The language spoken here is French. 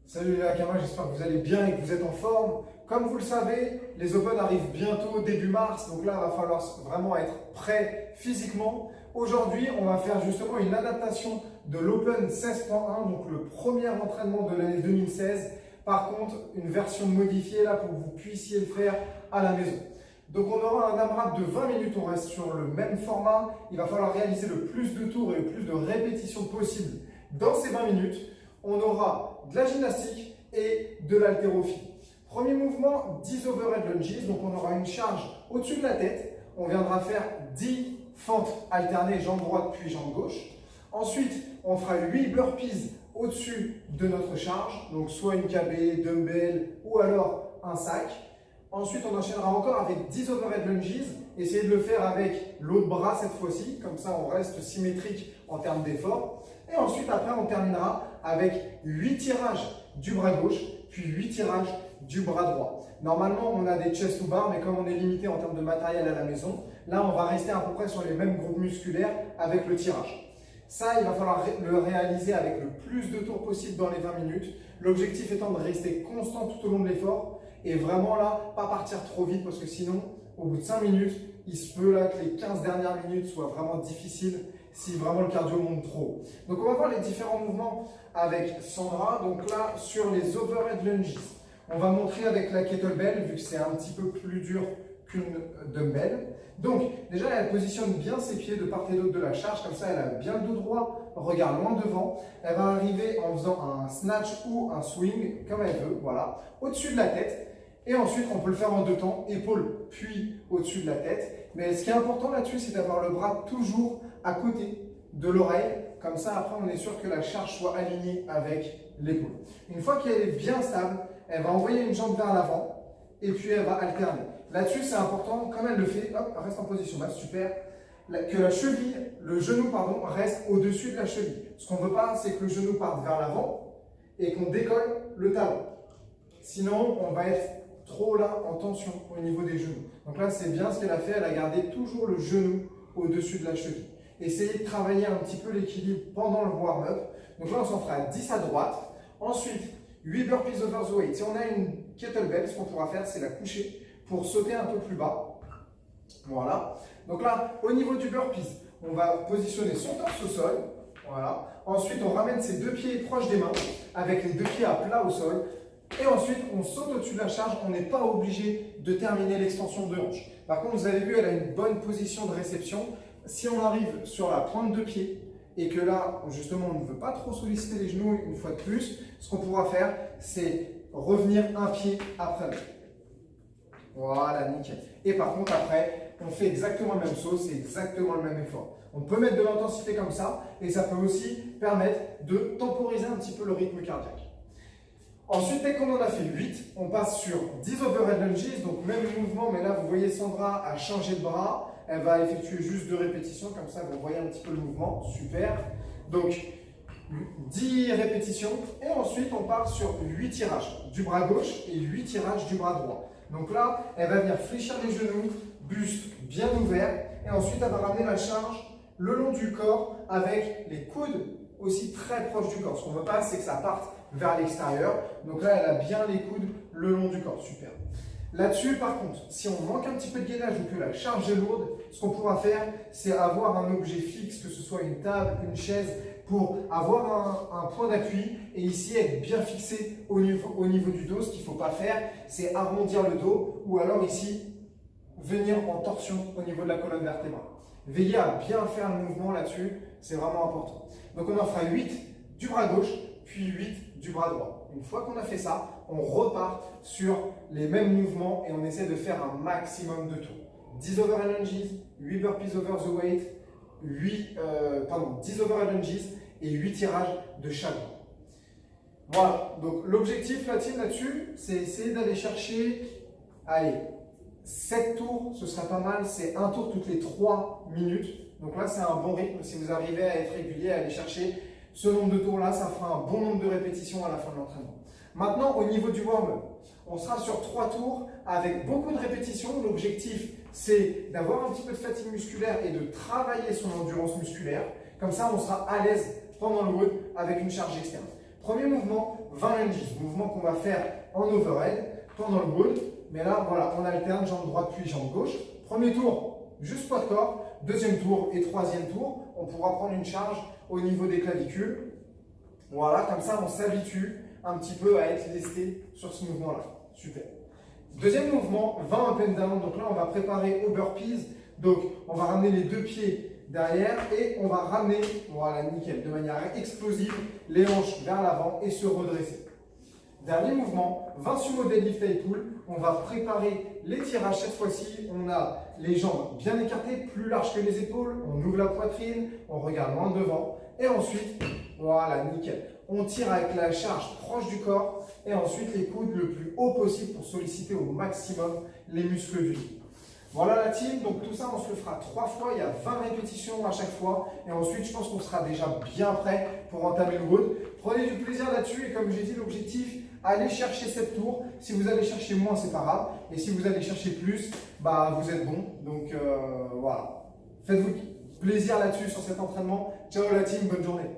Salut les Nakama, j'espère que vous allez bien et que vous êtes en forme. Comme vous le savez, les Open arrivent bientôt début mars, donc là il va falloir vraiment être prêt physiquement. Aujourd'hui, on va faire justement une adaptation de l'Open 16.1, donc le premier entraînement de l'année 2016. Par contre, une version modifiée là pour que vous puissiez le faire à la maison. Donc on aura un AMRAP de 20 minutes, on reste sur le même format. Il va falloir réaliser le plus de tours et le plus de répétitions possible dans ces 20 minutes. On aura de la gymnastique et de l'haltérophilie. Premier mouvement, 10 overhead lunges. Donc on aura une charge au-dessus de la tête. On viendra faire 10 fentes alternées, jambe droite puis jambe gauche. Ensuite, on fera 8 burpees au-dessus de notre charge. Donc soit une KB, dumbbell ou alors un sac. Ensuite, on enchaînera encore avec 10 overhead lunges. Essayez de le faire avec l'autre bras cette fois-ci. Comme ça, on reste symétrique en termes d'effort. Et ensuite, après, on terminera avec 8 tirages du bras gauche, puis 8 tirages du bras droit. Normalement, on a des chest to bar, mais comme on est limité en termes de matériel à la maison, là, on va rester à peu près sur les mêmes groupes musculaires avec le tirage. Ça, il va falloir le réaliser avec le plus de tours possible dans les 20 minutes. L'objectif étant de rester constant tout au long de l'effort et vraiment là, pas partir trop vite parce que sinon, au bout de 5 minutes, il se peut là que les 15 dernières minutes soient vraiment difficiles si vraiment le cardio monte trop. Donc on va voir les différents mouvements avec Sandra. Donc là, sur les overhead lunges, on va montrer avec la kettlebell vu que c'est un petit peu plus dur qu'une dumbbell. Donc déjà, elle positionne bien ses pieds de part et d'autre de la charge, comme ça elle a bien le dos droit, regarde loin devant. Elle va arriver en faisant un snatch ou un swing comme elle veut, voilà, au-dessus de la tête. Et ensuite, on peut le faire en deux temps, épaule puis au-dessus de la tête. Mais ce qui est important là-dessus, c'est d'avoir le bras toujours à côté de l'oreille. Comme ça, après, on est sûr que la charge soit alignée avec l'épaule. Une fois qu'elle est bien stable, elle va envoyer une jambe vers l'avant et puis elle va alterner. Là-dessus, c'est important, comme elle le fait, hop, reste en position basse, super, que la cheville, le genou, pardon, reste au-dessus de la cheville. Ce qu'on ne veut pas, c'est que le genou parte vers l'avant et qu'on décolle le talon. Sinon, on va être trop là en tension au niveau des genoux. Donc là, c'est bien ce qu'elle a fait, elle a gardé toujours le genou au-dessus de la cheville. Essayez de travailler un petit peu l'équilibre pendant le warm-up. Donc là, on s'en fera 10 à droite. Ensuite, 8 burpees over the weight. Si on a une kettlebell, ce qu'on pourra faire, c'est la coucher pour sauter un peu plus bas. Voilà. Donc là, au niveau du burpees, on va positionner son torse au sol. Voilà. Ensuite, on ramène ses deux pieds proches des mains avec les deux pieds à plat au sol. Et ensuite, on saute au-dessus de la charge. On n'est pas obligé de terminer l'extension de hanche. Par contre, vous avez vu, elle a une bonne position de réception. Si on arrive sur la pointe de pied et que là, justement, on ne veut pas trop solliciter les genoux une fois de plus, ce qu'on pourra faire, c'est revenir un pied après l'autre. Voilà, nickel. Et par contre, après, on fait exactement la même chose, c'est exactement le même effort. On peut mettre de l'intensité comme ça et ça peut aussi permettre de temporiser un petit peu le rythme cardiaque. Ensuite, dès qu'on en a fait 8, on passe sur 10 overhead lunges, donc même mouvement, mais là, vous voyez Sandra a changé de bras. Elle va effectuer juste 2 répétitions, comme ça, vous voyez un petit peu le mouvement. Super. Donc, 10 répétitions. Et ensuite, on part sur 8 tirages du bras gauche et 8 tirages du bras droit. Donc là, elle va venir fléchir les genoux, buste bien ouvert. Et ensuite, elle va ramener la charge le long du corps avec les coudes aussi très proches du corps. Ce qu'on ne veut pas, c'est que ça parte vers l'extérieur. Donc là, elle a bien les coudes le long du corps. Super. Là-dessus, par contre, si on manque un petit peu de gainage ou que la charge est lourde, ce qu'on pourra faire, c'est avoir un objet fixe, que ce soit une table, une chaise, pour avoir un point d'appui et ici être bien fixé au niveau du dos. Ce qu'il ne faut pas faire, c'est arrondir le dos ou alors ici, venir en torsion au niveau de la colonne vertébrale. Veillez à bien faire le mouvement là-dessus, c'est vraiment important. Donc on en fera 8 du bras gauche, puis 8 du bras droit. Une fois qu'on a fait ça, on repart sur les mêmes mouvements et on essaie de faire un maximum de tours. 10 overhead lunges, 8 burpees over the weight, 10 overhead lunges et 8 tirages de chaque bras. Voilà, donc l'objectif là-dessus, c'est essayer d'aller chercher, allez, 7 tours, ce serait pas mal, c'est un tour toutes les 3 minutes. Donc là, c'est un bon rythme. Si vous arrivez à être régulier, à aller chercher ce nombre de tours-là, ça fera un bon nombre de répétitions à la fin de l'entraînement. Maintenant, au niveau du warm-up, on sera sur 3 tours avec beaucoup de répétitions. L'objectif, c'est d'avoir un petit peu de fatigue musculaire et de travailler son endurance musculaire. Comme ça, on sera à l'aise pendant le WOD avec une charge externe. Premier mouvement, 20 lunges, mouvement qu'on va faire en overhead pendant le wood. Mais là, voilà, on alterne jambe droite puis jambe gauche. Premier tour, juste poids de corps. Deuxième tour et troisième tour, on pourra prendre une charge au niveau des clavicules. Voilà, comme ça, on s'habitue un petit peu à être lesté sur ce mouvement-là. Super. Deuxième mouvement, 20 up and down. Donc là, on va préparer au burpees. Donc, on va ramener les deux pieds derrière et on va ramener, voilà, nickel, de manière explosive, les hanches vers l'avant et se redresser. Dernier mouvement, 20 sumo deadlift high pull. On va préparer les tirages. Cette fois-ci, on a les jambes bien écartées, plus larges que les épaules. On ouvre la poitrine, on regarde loin devant. Et ensuite, voilà, nickel. On tire avec la charge proche du corps. Et ensuite, les coudes le plus haut possible pour solliciter au maximum les muscles du dos. Voilà la team, donc tout ça on se le fera 3 fois, il y a 20 répétitions à chaque fois et ensuite je pense qu'on sera déjà bien prêt pour entamer le wood. Prenez du plaisir là-dessus et comme j'ai dit l'objectif, allez chercher 7 tours. Si vous allez chercher moins c'est pas grave et si vous allez chercher plus, bah vous êtes bon. Donc voilà, faites-vous plaisir là-dessus sur cet entraînement. Ciao la team, bonne journée.